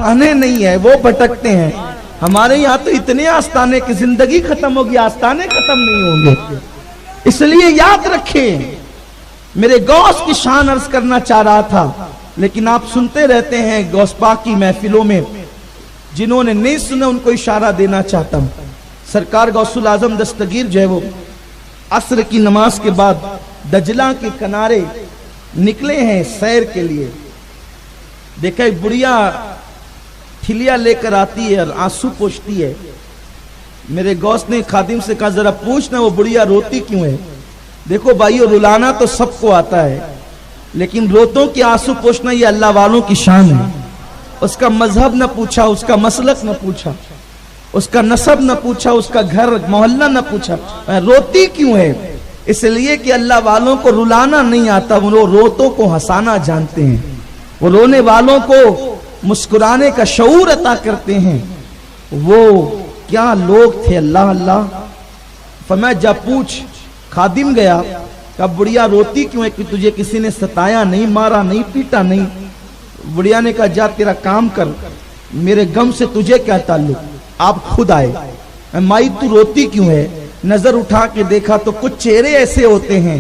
आस्थाने नहीं है, वो भटकते हैं। हमारे यहाँ तो इतने आस्थाने की जिंदगी खत्म होगी, आस्थाने खत्म नहीं होंगे। इसलिए याद रखें, मेरे गौस की शान अर्ज करना चाह रहा था, लेकिन आप सुनते रहते हैं गौस पाक की महफिलों में, जिन्होंने नहीं सुना उनको इशारा देना चाहता हूं। सरकार गौसुल आजम दस्तगीर जो है वो असर की नमाज के बाद दजला के किनारे निकले हैं सैर के लिए। देखा एक बुढ़िया ठिलिया लेकर आती है और आंसू पोंछती है। मेरे गौस ने खादिम से कहा जरा पूछना वो बुढ़िया रोती क्यों है। देखो भाइयों, रुलाना तो सबको आता है, लेकिन रोतों के आंसू पोंछना ये अल्लाह वालों की शान है। उसका मजहब न पूछा, उसका मसलक न पूछा, उसका नसब न पूछा, उसका घर मोहल्ला न पूछा, रोती क्यों है। इसलिए कि अल्लाह वालों को रुलाना नहीं आता, वो रोतों को हंसाना जानते हैं। वो रोने वालों को मुस्कुराने का शऊर अता करते हैं। वो क्या लोग थे, अल्लाह अल्लाह। फरमाया जा पूछ। खादिम गया, कहा बुढ़िया रोती क्यों है, कि तुझे किसी ने सताया नहीं, मारा नहीं, पीटा नहीं। बुढ़िया ने कहा जा तेरा काम कर, मेरे गम से तुझे क्या ताल्लुक, आप खुद आए। माई तू रोती क्यों है। नजर उठा के देखा तो कुछ चेहरे ऐसे होते हैं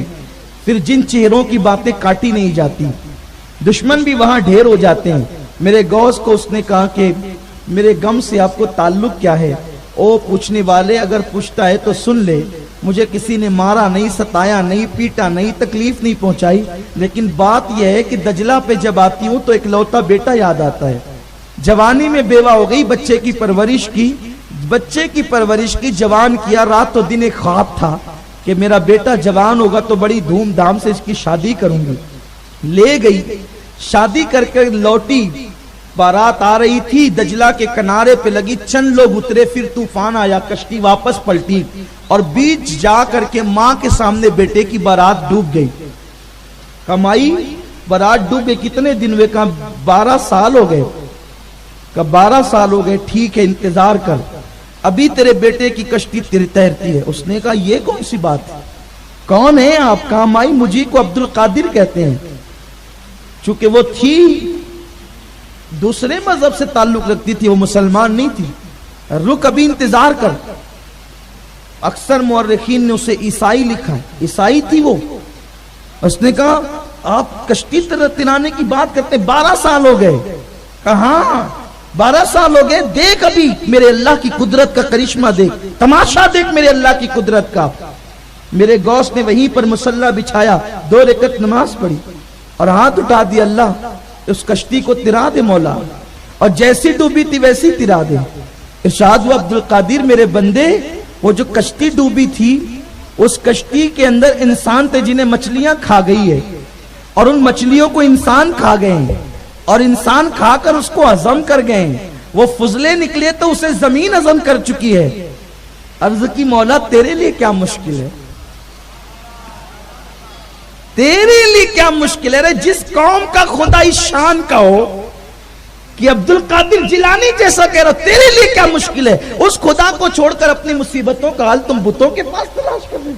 फिर जिन चेहरों की बातें काटी नहीं जाती, दुश्मन भी वहां ढेर हो जाते हैं। मेरे गौस को उसने कहा कि मेरे गम से आपको ताल्लुक क्या है। ओ पूछने वाले, अगर पूछता है तो सुन ले, मुझे किसी ने मारा नहीं, सताया नहीं, पीटा नहीं, तकलीफ नहीं पहुंचाई, लेकिन बात यह है कि दजला पे जब आती हूं तो इकलौता बेटा याद आता है। जवानी में बेवा हो गई, बच्चे की परवरिश की, जवान किया। रात तो दिन एक ख्वाब था कि मेरा बेटा जवान होगा तो बड़ी धूमधाम से इसकी शादी करूंगी। ले गई, शादी करके लौटी, बारात आ रही थी, दजला के किनारे पे लगी, चंद लोग उतरे, फिर तूफान आया, कश्ती वापस पलटी और बीच जा करके मां के सामने बेटे की बारात डूब गई। कमाई बारात डूब गई। कितने दिन हुए, कहा 12 साल हो गए। कहा 12 साल हो गए, ठीक है इंतजार कर, अभी तेरे बेटे की कश्ती तैरती है। उसने कहा ये कौन सी बात है, कौन है आप। कहा माई मुझी को अब्दुल कादिर कहते हैं। चूंकि वो थी दूसरे मजहब से ताल्लुक रखती थी, वो मुसलमान नहीं थी। रुक अभी इंतजार कर। अक्सर मुअर्रिखीन ने उसे ईसाई लिखा है, ईसाई थी वो। उसने कहा आप कश्ती तिराने की बात करते, 12 साल हो गए। कहा 12 साल हो गए, देख अभी मेरे अल्लाह की कुदरत का करिश्मा देख, तमाशा देख मेरे अल्लाह की कुदरत का। मेरे गौस ने वहीं पर मुसल्ला बिछाया, 2 रकअत नमाज पढ़ी और हाथ उठा दिया, अल्लाह उस कश्ती को तिरा दे मौला, और जैसी डूबी थी वैसी तिरा दे। इरशाद हुआ अब्दुल कादिर मेरे बंदे, वो जो कश्ती डूबी थी उस कश्ती के अंदर इंसान थे जिन्हें मछलियां खा गई है, और उन मछलियों को इंसान खा गए हैं, और इंसान खाकर उसको हजम कर गए हैं। वो फुजले निकले तो उसे जमीन हजम कर चुकी है। अर्ज की मौला तेरे लिए क्या मुश्किल है, तेरे लिए क्या मुश्किल है। जिस कौम का खुदा इस शान का हो कि अब्दुल कादिर जिलानी जैसा कह रहा, तेरे लिए क्या मुश्किल है। उस खुदा को छोड़कर अपनी मुसीबतों का हाल तुम बुतों के पास तलाश कर रहे।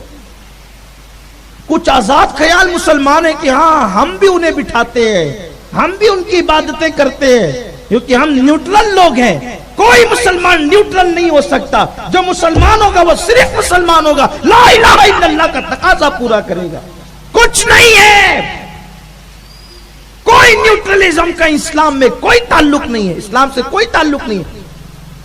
कुछ आजाद ख्याल मुसलमान है कि हाँ हम भी उन्हें बिठाते हैं, हम भी उनकी इबादतें करते हैं, क्योंकि हम न्यूट्रल लोग हैं। कोई मुसलमान न्यूट्रल नहीं हो सकता। जो मुसलमान होगा वो सिर्फ मुसलमान होगा, ला इलाहा इल्लल्लाह का तकाजा पूरा करेगा। कुछ नहीं है, कोई न्यूट्रलिज्म का इस्लाम में कोई ताल्लुक नहीं है, इस्लाम से कोई ताल्लुक नहीं है।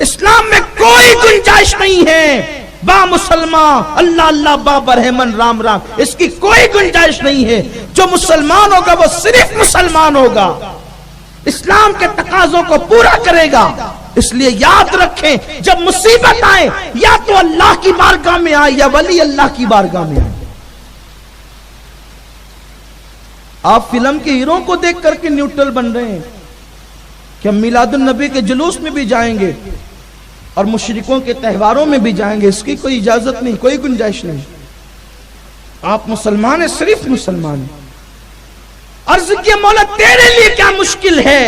इस्लाम में कोई गुंजाइश नहीं है बा मुसलमान अल्लाह अल्लाह बा बरहमन राम राम, इसकी कोई गुंजाइश नहीं है। जो मुसलमान होगा वो सिर्फ मुसलमान होगा, इस्लाम के तकाजों को पूरा करेगा। इसलिए याद रखें, जब मुसीबत आए या तो अल्लाह की बारगाह में आए या वली अल्लाह की बारगाह में आए। आप फिल्म के हीरो को देख करके न्यूट्रल बन रहे हैं कि हम मिलादुन नबी के जुलूस में भी जाएंगे और मुशरिकों के त्योहारों में भी जाएंगे, इसकी कोई इजाजत नहीं, कोई गुंजाइश नहीं। आप मुसलमान हैं, सिर्फ मुसलमान हैं। अर्ज किया मौला तेरे लिए क्या मुश्किल है।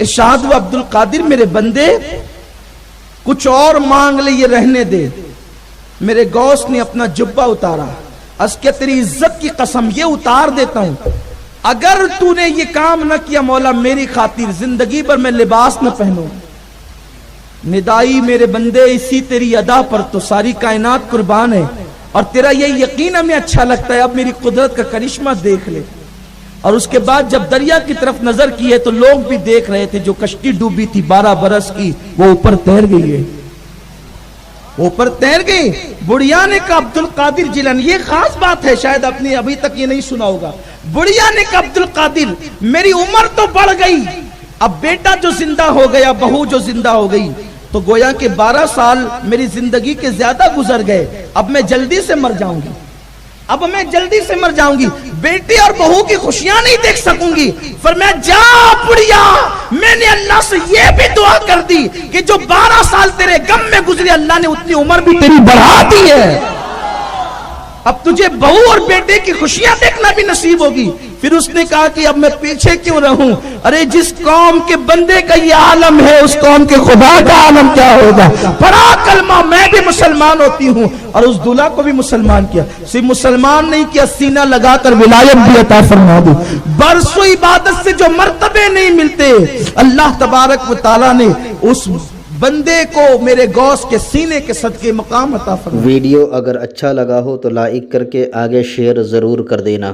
इरशाद हुआ अब्दुल कादिर मेरे बंदे कुछ और मांग ले, ये रहने दे। मेरे गौस ने अपना जुब्बा उतारा, असके तेरी इज्जत की कसम ये उतार देता हूं اگر تو نے یہ کام نہ کیا مولا میری خاطر زندگی پر میں لباس نہ پہنوں، ندائی میرے بندے اسی تیری ادا پر تو ساری کائنات قربان ہے، اور تیرا یہ یقین ہمیں اچھا لگتا ہے، اب میری قدرت کا کرشمہ دیکھ لے۔ اور اس کے بعد جب دریا کی طرف نظر کی ہے تو لوگ بھی دیکھ رہے تھے، جو کشتی ڈوبی تھی 12 برس کی وہ اوپر تیر گئی ہے، اوپر تیر گئی۔ بڑھیا نے کہا عبد القادر جیلانی، یہ خاص بات ہے، شاید آپ نے ابھی تک یہ نہیں سنا ہوگا۔ بڑھیا نے کہا عبد القادر میری عمر تو بڑھ گئی، اب بیٹا جو زندہ ہو گیا، بہو جو زندہ ہو گئی، تو گویا کہ 12 سال میری زندگی کے زیادہ گزر گئے، اب میں جلدی سے مر جاؤں گی، اب میں جلدی سے مر جاؤں گی، بیٹی اور بہو کی خوشیاں نہیں دیکھ سکوں گی۔ فرمایا جا بڑھیا، میں نے اللہ سے یہ بھی دعا کر دی کہ جو 12 سال تیرے غم میں گزرے اللہ نے اتنی عمر بھی تیری بڑھا دی ہے، اب تجھے بہو اور بیٹے کی خوشیاں دیکھنا بھی نصیب ہوگی۔ پھر اس نے کہا کہ اب میں پیچھے کیوں رہوں، ارے جس قوم کے بندے کا یہ عالم ہے اس قوم کے خدا کا عالم کیا ہوگا۔ پڑھا کلمہ، میں بھی مسلمان ہوتی ہوں، اور اس دلہا کو بھی مسلمان کیا، صرف مسلمان نہیں کیا، سینہ لگا کر ولایت بھی عطا فرما دی۔ برسوں عبادت سے جو مرتبے نہیں ملتے، اللہ تبارک و تعالیٰ نے اس بندے کو میرے غوث کے سینے کے صدقے مقام عطا فرما۔ ویڈیو اگر اچھا لگا ہو تو لائک کر کے آگے شیئر ضرور کر دینا۔